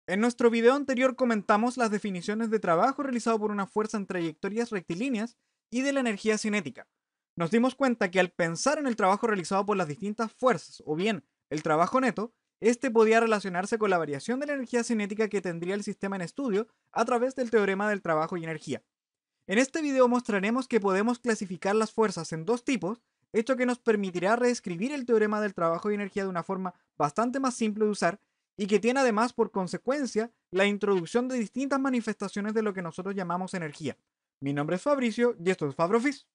En nuestro video anterior comentamos las definiciones de trabajo realizado por una fuerza en trayectorias rectilíneas y de la energía cinética. Nos dimos cuenta que al pensar en el trabajo realizado por las distintas fuerzas, o bien el trabajo neto, este podía relacionarse con la variación de la energía cinética que tendría el sistema en estudio a través del teorema del trabajo y energía. En este video mostraremos que podemos clasificar las fuerzas en dos tipos, hecho que nos permitirá reescribir el teorema del trabajo y energía de una forma bastante más simple de usar y que tiene además por consecuencia la introducción de distintas manifestaciones de lo que nosotros llamamos energía. Mi nombre es Fabricio y esto es Fabrofis.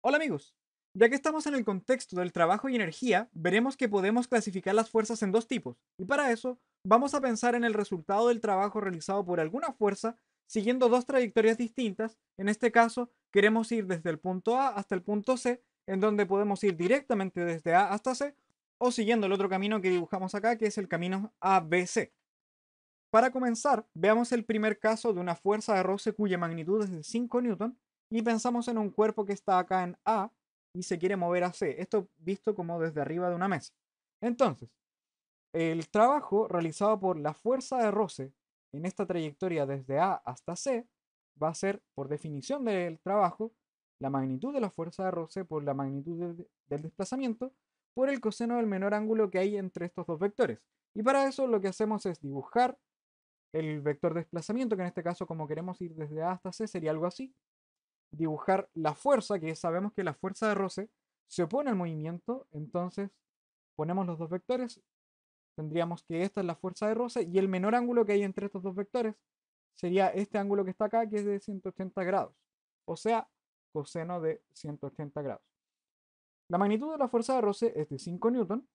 Hola amigos, ya que estamos en el contexto del trabajo y energía, veremos que podemos clasificar las fuerzas en dos tipos, y para eso vamos a pensar en el resultado del trabajo realizado por alguna fuerza siguiendo dos trayectorias distintas. En este caso, queremos ir desde el punto A hasta el punto C, en donde podemos ir directamente desde A hasta C, o siguiendo el otro camino que dibujamos acá, que es el camino ABC. Para comenzar, veamos el primer caso de una fuerza de roce cuya magnitud es de 5 newton y pensamos en un cuerpo que está acá en A y se quiere mover a C. Esto visto como desde arriba de una mesa. Entonces, el trabajo realizado por la fuerza de roce en esta trayectoria desde A hasta C va a ser, por definición del trabajo, la magnitud de la fuerza de roce por la magnitud del desplazamiento por el coseno del menor ángulo que hay entre estos dos vectores. Y para eso lo que hacemos es dibujar el vector de desplazamiento, que en este caso como queremos ir desde A hasta C sería algo así. Dibujar la fuerza, que sabemos que la fuerza de roce se opone al movimiento, entonces ponemos los dos vectores, tendríamos que esta es la fuerza de roce y el menor ángulo que hay entre estos dos vectores sería este ángulo que está acá, que es de 180 grados, o sea, coseno de 180 grados. La magnitud de la fuerza de roce es de 5 newton,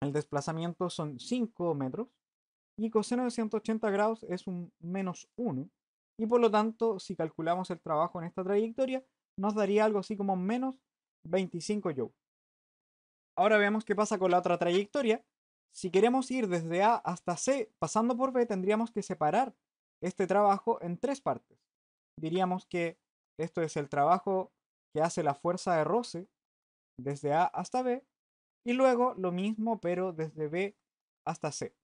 el desplazamiento son 5 metros, y coseno de 180 grados es un menos 1. Y por lo tanto, si calculamos el trabajo en esta trayectoria, nos daría algo así como menos 25 joules. Ahora veamos qué pasa con la otra trayectoria. Si queremos ir desde A hasta C pasando por B, tendríamos que separar este trabajo en tres partes. Diríamos que esto es el trabajo que hace la fuerza de roce desde A hasta B y luego lo mismo pero desde B hasta C.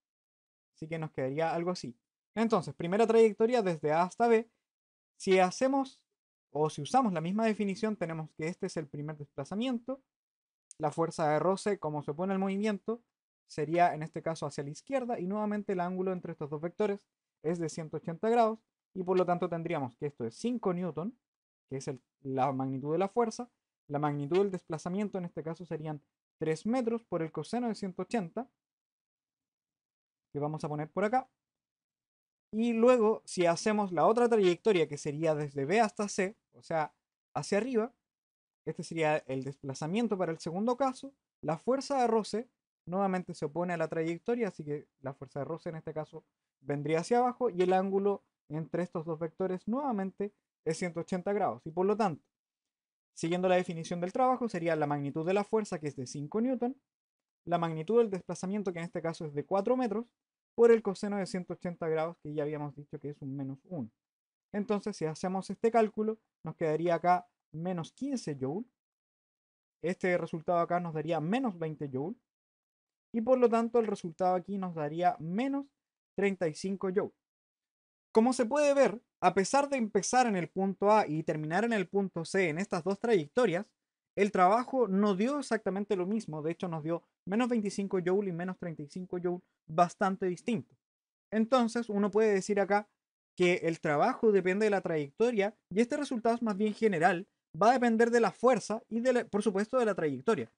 Así que nos quedaría algo así. Entonces, primera trayectoria desde A hasta B. Si hacemos o si usamos la misma definición, tenemos que este es el primer desplazamiento. La fuerza de roce, como se opone el movimiento, sería en este caso hacia la izquierda y nuevamente el ángulo entre estos dos vectores es de 180 grados y por lo tanto tendríamos que esto es 5 newton, que es la magnitud de la fuerza. La magnitud del desplazamiento en este caso serían 3 metros por el coseno de 180, que vamos a poner por acá. Y luego, si hacemos la otra trayectoria, que sería desde B hasta C, o sea, hacia arriba, este sería el desplazamiento para el segundo caso. La fuerza de roce nuevamente se opone a la trayectoria, así que la fuerza de roce en este caso vendría hacia abajo y el ángulo entre estos dos vectores nuevamente es 180 grados. Y por lo tanto, siguiendo la definición del trabajo, sería la magnitud de la fuerza, que es de 5 newton, la magnitud del desplazamiento, que en este caso es de 4 metros, por el coseno de 180 grados, que ya habíamos dicho que es un menos 1. Entonces, si hacemos este cálculo, nos quedaría acá menos 15 joules. Este resultado acá nos daría menos 20 joules. Y por lo tanto, el resultado aquí nos daría menos 35 joules. Como se puede ver, a pesar de empezar en el punto A y terminar en el punto C en estas dos trayectorias, el trabajo no dio exactamente lo mismo. De hecho, nos dio menos 25 joules y menos 35 joules bastante distintos. Entonces, uno puede decir acá que el trabajo depende de la trayectoria y este resultado es más bien general. Va a depender de la fuerza y, por supuesto, de la trayectoria.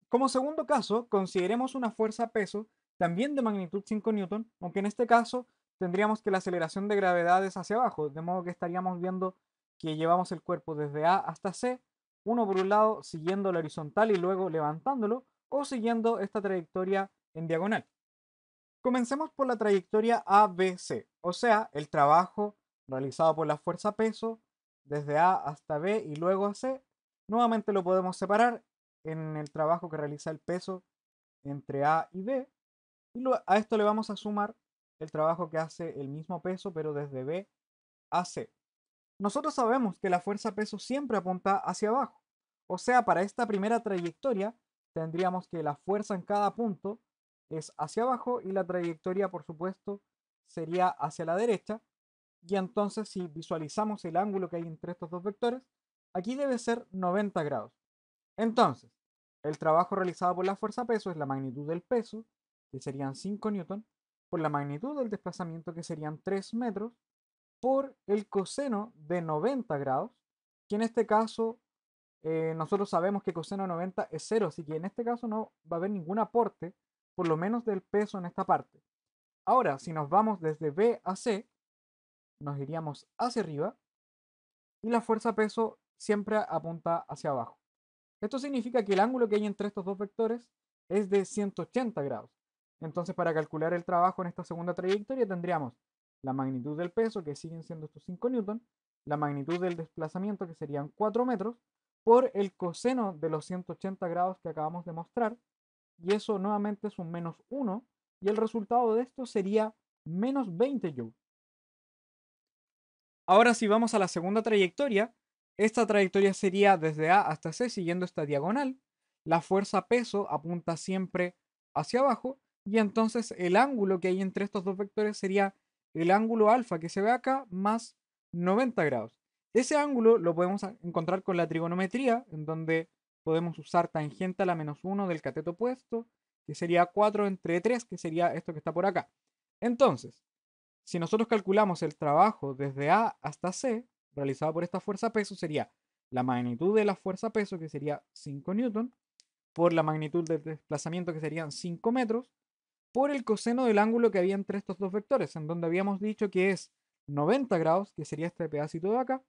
Como segundo caso, consideremos una fuerza peso también de magnitud 5 newton, aunque en este caso tendríamos que la aceleración de gravedad es hacia abajo, de modo que estaríamos viendo que llevamos el cuerpo desde A hasta C, uno por un lado siguiendo la horizontal y luego levantándolo, o siguiendo esta trayectoria en diagonal. Comencemos por la trayectoria ABC, o sea, el trabajo realizado por la fuerza peso desde A hasta B y luego a C. Nuevamente lo podemos separar en el trabajo que realiza el peso entre A y B. Y a esto le vamos a sumar el trabajo que hace el mismo peso, pero desde B a C. Nosotros sabemos que la fuerza peso siempre apunta hacia abajo. O sea, para esta primera trayectoria tendríamos que la fuerza en cada punto es hacia abajo y la trayectoria, por supuesto, sería hacia la derecha. Y entonces, si visualizamos el ángulo que hay entre estos dos vectores, aquí debe ser 90 grados. Entonces, el trabajo realizado por la fuerza peso es la magnitud del peso, que serían 5 newton, por la magnitud del desplazamiento, que serían 3 metros, por el coseno de 90 grados, que en este caso nosotros sabemos que coseno de 90 es cero, así que en este caso no va a haber ningún aporte, por lo menos del peso en esta parte. Ahora, si nos vamos desde B a C, nos iríamos hacia arriba y la fuerza peso siempre apunta hacia abajo. Esto significa que el ángulo que hay entre estos dos vectores es de 180 grados. Entonces, para calcular el trabajo en esta segunda trayectoria tendríamos la magnitud del peso, que siguen siendo estos 5 newton, la magnitud del desplazamiento, que serían 4 metros, por el coseno de los 180 grados que acabamos de mostrar, y eso nuevamente es un menos 1, y el resultado de esto sería menos 20 joules. Ahora si vamos a la segunda trayectoria, esta trayectoria sería desde A hasta C siguiendo esta diagonal. La fuerza peso apunta siempre hacia abajo y entonces el ángulo que hay entre estos dos vectores sería el ángulo alfa que se ve acá más 90 grados. Ese ángulo lo podemos encontrar con la trigonometría, en donde podemos usar tangente a la menos 1 del cateto opuesto, que sería 4 entre 3, que sería esto que está por acá. Entonces, si nosotros calculamos el trabajo desde A hasta C, realizado por esta fuerza peso, sería la magnitud de la fuerza peso, que sería 5 newton, por la magnitud del desplazamiento, que serían 5 metros, por el coseno del ángulo que había entre estos dos vectores, en donde habíamos dicho que es 90 grados, que sería este pedacito de acá,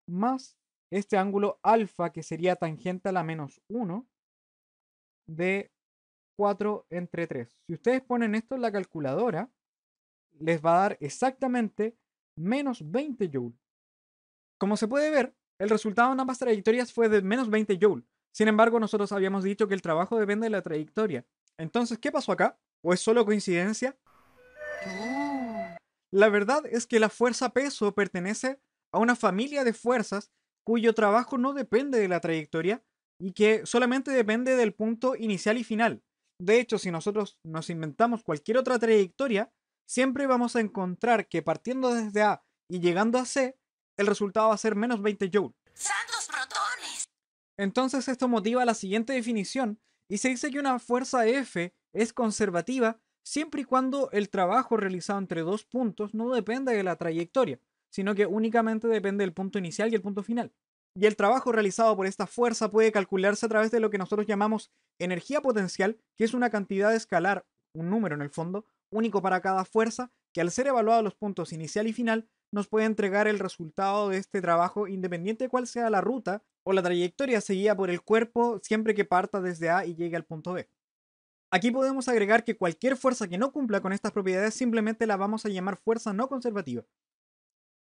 más este ángulo alfa, que sería tangente a la menos 1 de 4 entre 3. Si ustedes ponen esto en la calculadora, les va a dar exactamente menos 20 joules. Como se puede ver, el resultado en ambas trayectorias fue de menos 20 joules. Sin embargo, nosotros habíamos dicho que el trabajo depende de la trayectoria. Entonces, ¿qué pasó acá? ¿O es solo coincidencia? La verdad es que la fuerza peso pertenece a una familia de fuerzas cuyo trabajo no depende de la trayectoria y que solamente depende del punto inicial y final. De hecho, si nosotros nos inventamos cualquier otra trayectoria, siempre vamos a encontrar que partiendo desde A y llegando a C, el resultado va a ser menos 20 joules. ¡Santos protones! Entonces esto motiva la siguiente definición y se dice que una fuerza F es conservativa siempre y cuando el trabajo realizado entre dos puntos no dependa de la trayectoria, sino que únicamente depende del punto inicial y el punto final. Y el trabajo realizado por esta fuerza puede calcularse a través de lo que nosotros llamamos energía potencial, que es una cantidad escalar, un número en el fondo, único para cada fuerza, que al ser evaluados los puntos inicial y final, nos puede entregar el resultado de este trabajo independiente de cuál sea la ruta o la trayectoria seguida por el cuerpo siempre que parta desde A y llegue al punto B. Aquí podemos agregar que cualquier fuerza que no cumpla con estas propiedades simplemente la vamos a llamar fuerza no conservativa.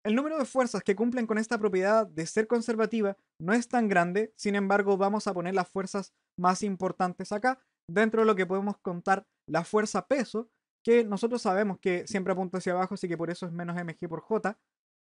El número de fuerzas que cumplen con esta propiedad de ser conservativa no es tan grande, sin embargo vamos a poner las fuerzas más importantes acá, dentro de lo que podemos contar la fuerza peso, que nosotros sabemos que siempre apunta hacia abajo, así que por eso es menos mg por j,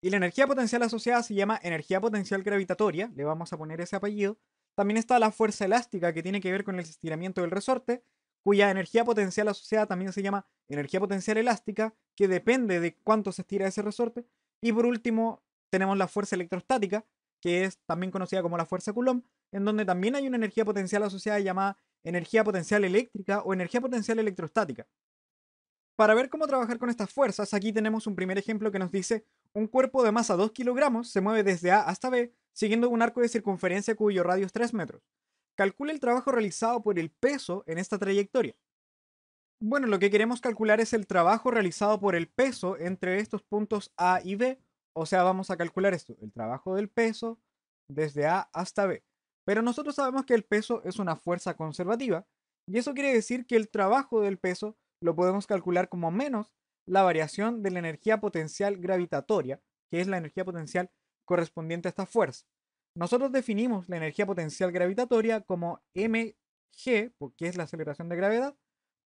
y la energía potencial asociada se llama energía potencial gravitatoria, le vamos a poner ese apellido. También está la fuerza elástica, que tiene que ver con el estiramiento del resorte, cuya energía potencial asociada también se llama energía potencial elástica, que depende de cuánto se estira ese resorte. Y por último, tenemos la fuerza electrostática, que es también conocida como la fuerza Coulomb, en donde también hay una energía potencial asociada llamada energía potencial eléctrica o energía potencial electrostática. Para ver cómo trabajar con estas fuerzas, aquí tenemos un primer ejemplo que nos dice: un cuerpo de masa 2 kilogramos se mueve desde A hasta B siguiendo un arco de circunferencia cuyo radio es 3 metros. Calcula el trabajo realizado por el peso en esta trayectoria. Bueno, lo que queremos calcular es el trabajo realizado por el peso entre estos puntos A y B. O sea, vamos a calcular esto, el trabajo del peso desde A hasta B. Pero nosotros sabemos que el peso es una fuerza conservativa y eso quiere decir que el trabajo del peso lo podemos calcular como menos la variación de la energía potencial gravitatoria, que es la energía potencial correspondiente a esta fuerza. Nosotros definimos la energía potencial gravitatoria como mg, que es la aceleración de gravedad,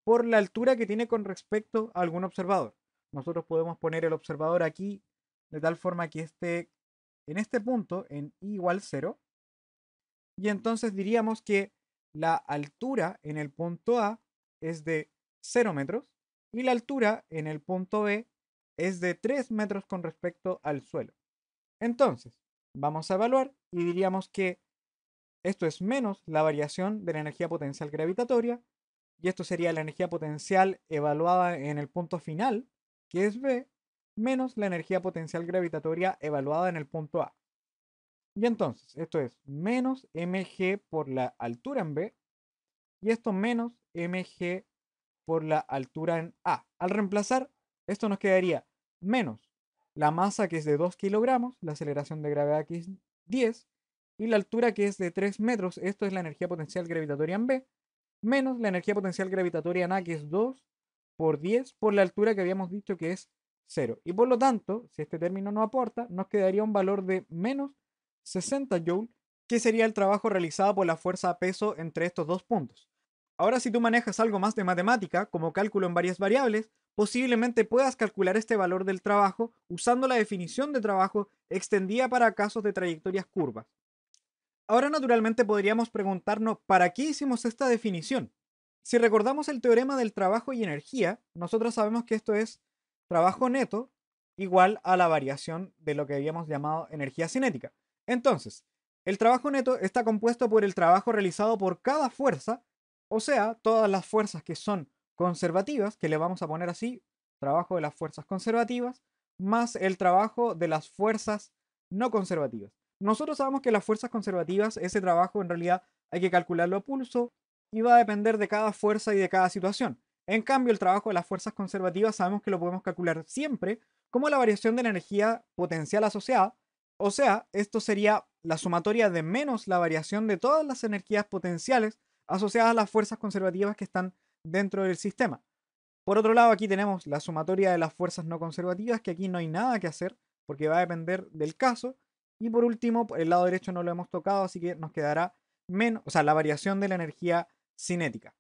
por la altura que tiene con respecto a algún observador. Nosotros podemos poner el observador aquí de tal forma que esté en este punto en i igual 0. Y entonces diríamos que la altura en el punto A es de 0 metros y la altura en el punto B es de 3 metros con respecto al suelo. Entonces, vamos a evaluar y diríamos que esto es menos la variación de la energía potencial gravitatoria y esto sería la energía potencial evaluada en el punto final, que es B, menos la energía potencial gravitatoria evaluada en el punto A. Y entonces, esto es menos mg por la altura en B y esto menos mg por la altura en A. Al reemplazar, esto nos quedaría menos la masa que es de 2 kilogramos, la aceleración de gravedad que es 10, y la altura que es de 3 metros, esto es la energía potencial gravitatoria en B, menos la energía potencial gravitatoria en A que es 2 por 10 por la altura que habíamos dicho que es 0. Y por lo tanto, si este término no aporta, nos quedaría un valor de menos 60 joule, que sería el trabajo realizado por la fuerza a peso entre estos dos puntos. Ahora, si tú manejas algo más de matemática, como cálculo en varias variables, posiblemente puedas calcular este valor del trabajo usando la definición de trabajo extendida para casos de trayectorias curvas. Ahora, naturalmente, podríamos preguntarnos, ¿para qué hicimos esta definición? Si recordamos el teorema del trabajo y energía, nosotros sabemos que esto es trabajo neto igual a la variación de lo que habíamos llamado energía cinética. Entonces, el trabajo neto está compuesto por el trabajo realizado por cada fuerza, o sea, todas las fuerzas que son conservativas, que le vamos a poner así, trabajo de las fuerzas conservativas, más el trabajo de las fuerzas no conservativas. Nosotros sabemos que las fuerzas conservativas, ese trabajo en realidad hay que calcularlo a pulso y va a depender de cada fuerza y de cada situación. En cambio, el trabajo de las fuerzas conservativas sabemos que lo podemos calcular siempre como la variación de la energía potencial asociada, o sea, esto sería la sumatoria de menos la variación de todas las energías potenciales asociadas a las fuerzas conservativas que están dentro del sistema. Por otro lado, aquí tenemos la sumatoria de las fuerzas no conservativas, que aquí no hay nada que hacer, porque va a depender del caso. Y por último, el lado derecho no lo hemos tocado, así que nos quedará menos, o sea, la variación de la energía cinética.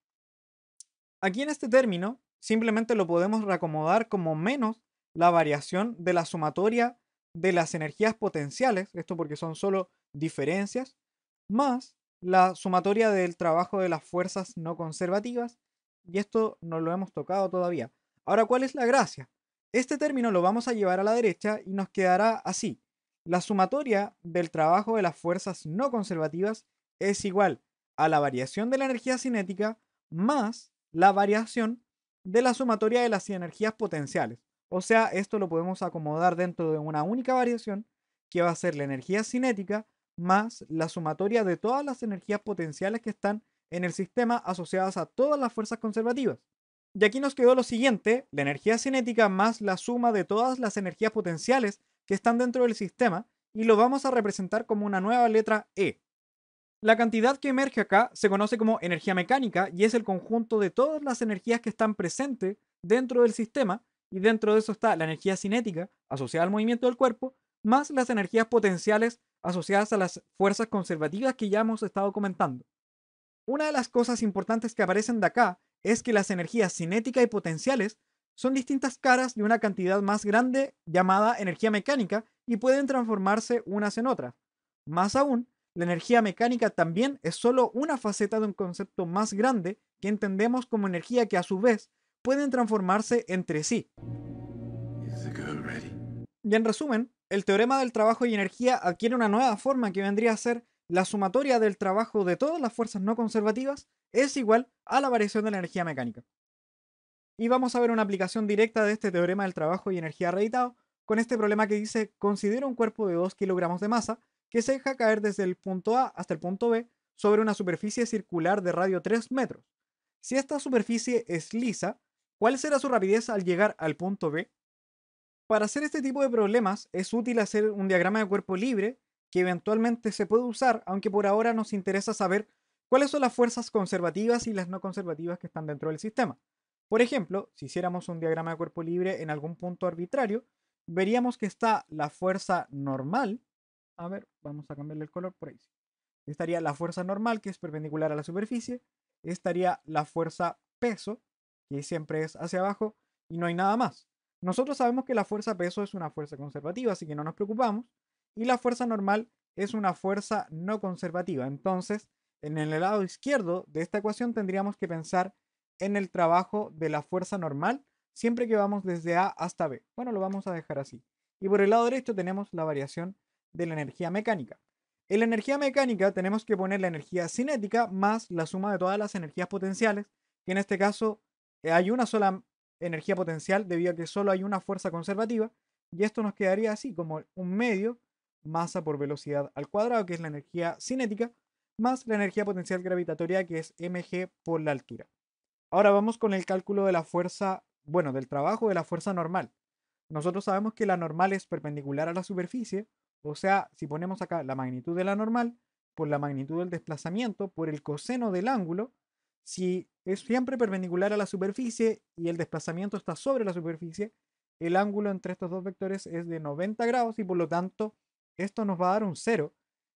Aquí en este término, simplemente lo podemos reacomodar como menos la variación de la sumatoria de las energías potenciales, esto porque son solo diferencias, más la sumatoria del trabajo de las fuerzas no conservativas, y esto no lo hemos tocado todavía. Ahora, ¿cuál es la gracia? Este término lo vamos a llevar a la derecha y nos quedará así. La sumatoria del trabajo de las fuerzas no conservativas es igual a la variación de la energía cinética más la variación de la sumatoria de las energías potenciales. O sea, esto lo podemos acomodar dentro de una única variación que va a ser la energía cinética más la sumatoria de todas las energías potenciales que están en el sistema asociadas a todas las fuerzas conservativas. Y aquí nos quedó lo siguiente, la energía cinética más la suma de todas las energías potenciales que están dentro del sistema y lo vamos a representar como una nueva letra E. La cantidad que emerge acá se conoce como energía mecánica y es el conjunto de todas las energías que están presentes dentro del sistema y dentro de eso está la energía cinética asociada al movimiento del cuerpo más las energías potenciales asociadas a las fuerzas conservativas que ya hemos estado comentando. Una de las cosas importantes que aparecen de acá es que las energías cinética y potenciales son distintas caras de una cantidad más grande llamada energía mecánica y pueden transformarse unas en otras. Más aún, la energía mecánica también es solo una faceta de un concepto más grande que entendemos como energía que a su vez pueden transformarse entre sí. Y en resumen, el teorema del trabajo y energía adquiere una nueva forma que vendría a ser la sumatoria del trabajo de todas las fuerzas no conservativas es igual a la variación de la energía mecánica. Y vamos a ver una aplicación directa de este teorema del trabajo y energía reeditado con este problema que dice: considera un cuerpo de 2 kilogramos de masa que se deja caer desde el punto A hasta el punto B sobre una superficie circular de radio 3 metros. Si esta superficie es lisa, ¿cuál será su rapidez al llegar al punto B? Para hacer este tipo de problemas es útil hacer un diagrama de cuerpo libre que eventualmente se puede usar, aunque por ahora nos interesa saber cuáles son las fuerzas conservativas y las no conservativas que están dentro del sistema. Por ejemplo, si hiciéramos un diagrama de cuerpo libre en algún punto arbitrario, veríamos que está la fuerza normal. A ver, vamos a cambiarle el color por ahí. Estaría la fuerza normal, que es perpendicular a la superficie. Estaría la fuerza peso, que siempre es hacia abajo, y no hay nada más. Nosotros sabemos que la fuerza peso es una fuerza conservativa, así que no nos preocupamos. Y la fuerza normal es una fuerza no conservativa. Entonces, En el lado izquierdo de esta ecuación tendríamos que pensar en el trabajo de la fuerza normal siempre que vamos desde A hasta B. Bueno, lo vamos a dejar así. Y por el lado derecho tenemos la variación de la energía mecánica. En la energía mecánica tenemos que poner la energía cinética más la suma de todas las energías potenciales, que en este caso hay una sola energía potencial debido a que solo hay una fuerza conservativa, y esto nos quedaría así como un medio masa por velocidad al cuadrado, que es la energía cinética, más la energía potencial gravitatoria, que es mg por la altura. Ahora vamos con el cálculo de la fuerza, bueno, del trabajo de la fuerza normal. Nosotros sabemos que la normal es perpendicular a la superficie, o sea, si ponemos acá la magnitud de la normal por la magnitud del desplazamiento por el coseno del ángulo, si es siempre perpendicular a la superficie y el desplazamiento está sobre la superficie, el ángulo entre estos dos vectores es de 90 grados y por lo tanto esto nos va a dar un cero.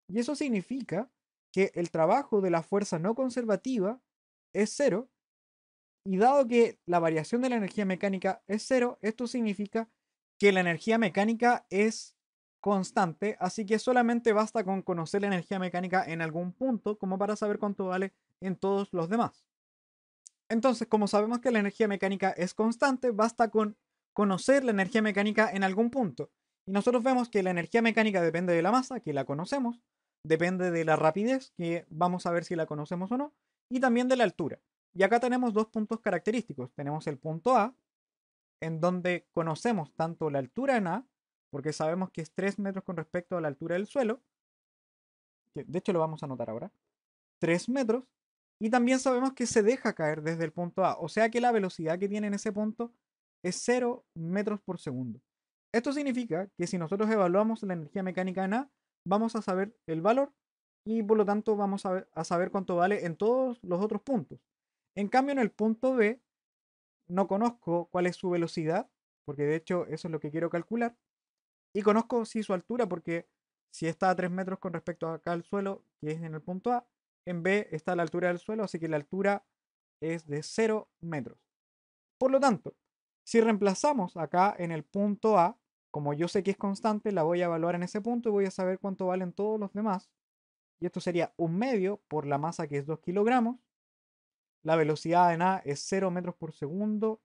Y eso significa que el trabajo de la fuerza no conservativa es cero, y dado que la variación de la energía mecánica es cero, esto significa que la energía mecánica es constante, así que solamente basta con conocer la energía mecánica en algún punto como para saber cuánto vale en todos los demás. Entonces, como sabemos que la energía mecánica es constante, basta con conocer la energía mecánica en algún punto. Y nosotros vemos que la energía mecánica depende de la masa, que la conocemos, depende de la rapidez, que vamos a ver si la conocemos o no, y también de la altura. Y acá tenemos dos puntos característicos. Tenemos el punto A, en donde conocemos tanto la altura en A, porque sabemos que es 3 metros con respecto a la altura del suelo, que de hecho lo vamos a anotar ahora, 3 metros, y también sabemos que se deja caer desde el punto A, o sea que la velocidad que tiene en ese punto es 0 metros por segundo. Esto significa que si nosotros evaluamos la energía mecánica en A, vamos a saber el valor y por lo tanto vamos a saber cuánto vale en todos los otros puntos. En cambio, en el punto B no conozco cuál es su velocidad, porque de hecho eso es lo que quiero calcular, y conozco sí su altura, porque si está a 3 metros con respecto a acá al suelo, que es en el punto A, en B está a la altura del suelo, así que la altura es de 0 metros. Por lo tanto, si reemplazamos acá en el punto A, como yo sé que es constante, la voy a evaluar en ese punto y voy a saber cuánto valen todos los demás. Y esto sería un medio por la masa que es 2 kilogramos. La velocidad en A es 0 metros por segundo.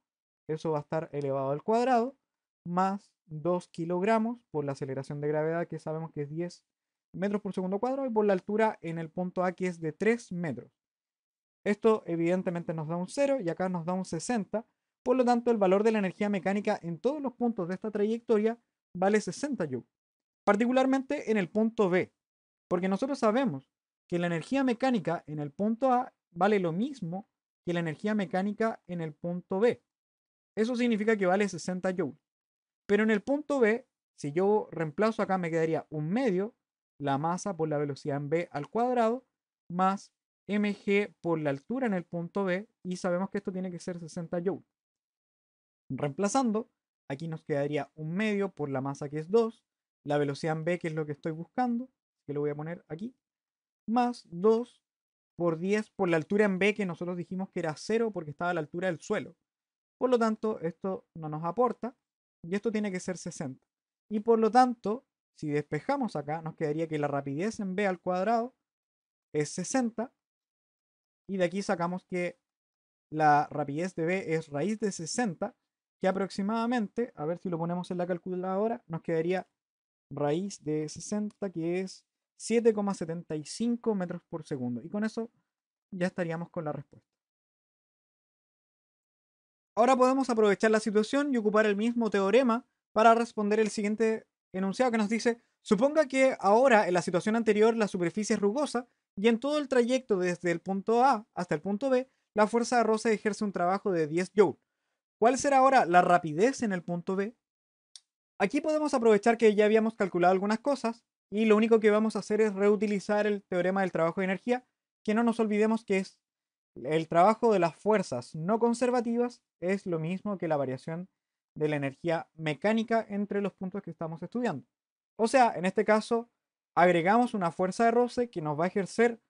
Eso va a estar elevado al cuadrado. Más 2 kilogramos por la aceleración de gravedad que sabemos que es 10 metros por segundo cuadrado. Y por la altura en el punto A que es de 3 metros. Esto evidentemente nos da un 0 y acá nos da un 60. Por lo tanto, el valor de la energía mecánica en todos los puntos de esta trayectoria vale 60 joules. Particularmente en el punto B, porque nosotros sabemos que la energía mecánica en el punto A vale lo mismo que la energía mecánica en el punto B. Eso significa que vale 60 joules. Pero en el punto B, si yo reemplazo acá, me quedaría un medio, la masa por la velocidad en B al cuadrado, más mg por la altura en el punto B, y sabemos que esto tiene que ser 60 joules. Reemplazando, aquí nos quedaría un medio por la masa que es 2, la velocidad en B que es lo que estoy buscando, que lo voy a poner aquí, más 2 por 10 por la altura en B que nosotros dijimos que era 0 porque estaba a la altura del suelo. Por lo tanto, esto no nos aporta y esto tiene que ser 60. Y por lo tanto, si despejamos acá, nos quedaría que la rapidez en B al cuadrado es 60 y de aquí sacamos que la rapidez de B es raíz de 60, que aproximadamente, a ver si lo ponemos en la calculadora, nos quedaría raíz de 60, que es 7,75 metros por segundo. Y con eso ya estaríamos con la respuesta. Ahora podemos aprovechar la situación y ocupar el mismo teorema para responder el siguiente enunciado que nos dice, suponga que ahora en la situación anterior la superficie es rugosa y en todo el trayecto desde el punto A hasta el punto B, la fuerza de roce ejerce un trabajo de 10 joules. ¿Cuál será ahora la rapidez en el punto B? Aquí podemos aprovechar que ya habíamos calculado algunas cosas y lo único que vamos a hacer es reutilizar el teorema del trabajo de energía, que no nos olvidemos que es el trabajo de las fuerzas no conservativas es lo mismo que la variación de la energía mecánica entre los puntos que estamos estudiando. O sea, en este caso, agregamos una fuerza de roce que nos va a ejercer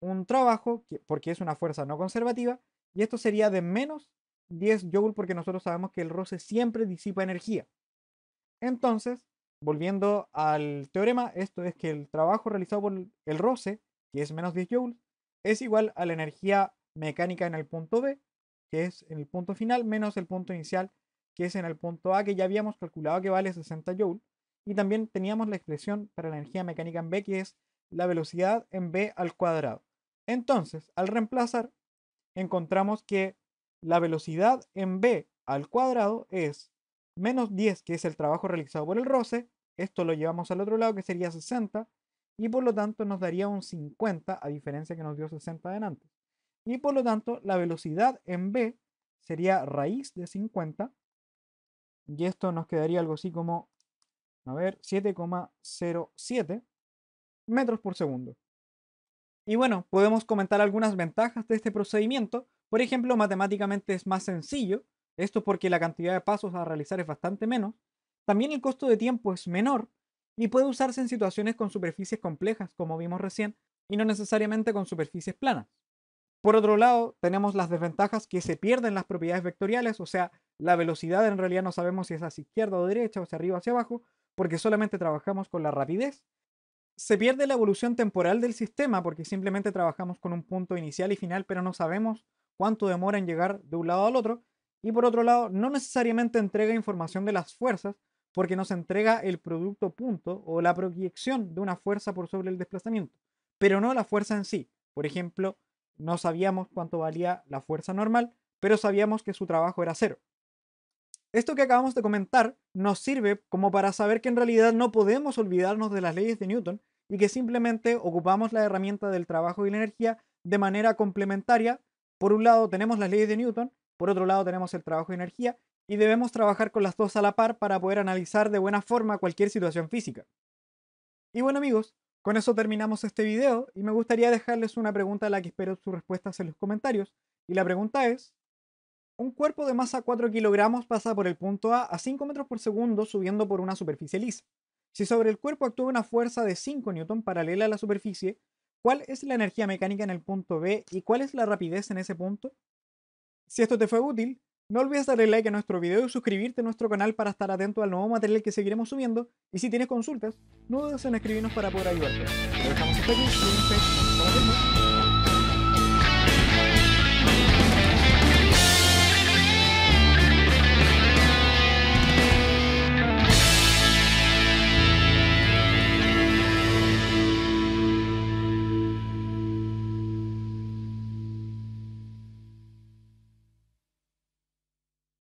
un trabajo porque es una fuerza no conservativa y esto sería de menos 10 joules porque nosotros sabemos que el roce siempre disipa energía. Entonces, volviendo al teorema, esto es que el trabajo realizado por el roce, que es menos 10 joules, es igual a la energía mecánica en el punto B, que es en el punto final, menos el punto inicial, que es en el punto A, que ya habíamos calculado que vale 60 joules. Y también teníamos la expresión para la energía mecánica en B, que es la velocidad en B al cuadrado. Entonces, al reemplazar, encontramos que la velocidad en B al cuadrado es menos 10, que es el trabajo realizado por el roce. Esto lo llevamos al otro lado, que sería 60, y por lo tanto nos daría un 50, a diferencia que nos dio 60 de antes. Y por lo tanto, la velocidad en B sería raíz de 50, y esto nos quedaría algo así como, a ver, 7,07 metros por segundo. Y bueno, podemos comentar algunas ventajas de este procedimiento. Por ejemplo, matemáticamente es más sencillo. Esto porque la cantidad de pasos a realizar es bastante menos. También el costo de tiempo es menor y puede usarse en situaciones con superficies complejas, como vimos recién, y no necesariamente con superficies planas. Por otro lado, tenemos las desventajas que se pierden las propiedades vectoriales, o sea, la velocidad en realidad no sabemos si es hacia izquierda o derecha, o hacia arriba o hacia abajo, porque solamente trabajamos con la rapidez. Se pierde la evolución temporal del sistema porque simplemente trabajamos con un punto inicial y final, pero no sabemos cuánto demora en llegar de un lado al otro. Y por otro lado, no necesariamente entrega información de las fuerzas porque nos entrega el producto punto o la proyección de una fuerza por sobre el desplazamiento, pero no la fuerza en sí. Por ejemplo, no sabíamos cuánto valía la fuerza normal, pero sabíamos que su trabajo era cero. Esto que acabamos de comentar nos sirve como para saber que en realidad no podemos olvidarnos de las leyes de Newton y que simplemente ocupamos la herramienta del trabajo y la energía de manera complementaria. Por un lado tenemos las leyes de Newton, por otro lado tenemos el trabajo y energía y debemos trabajar con las dos a la par para poder analizar de buena forma cualquier situación física. Y bueno amigos, con eso terminamos este video y me gustaría dejarles una pregunta a la que espero sus respuestas en los comentarios. Y la pregunta es: un cuerpo de masa 4 kilogramos pasa por el punto A 5 metros por segundo subiendo por una superficie lisa. Si sobre el cuerpo actúa una fuerza de 5 newton paralela a la superficie, ¿cuál es la energía mecánica en el punto B y cuál es la rapidez en ese punto? Si esto te fue útil, no olvides darle like a nuestro video y suscribirte a nuestro canal para estar atento al nuevo material que seguiremos subiendo. Y si tienes consultas, no dudes en escribirnos para poder ayudarte. Lo dejamos hasta aquí. Cuídense, nos estamos viendo.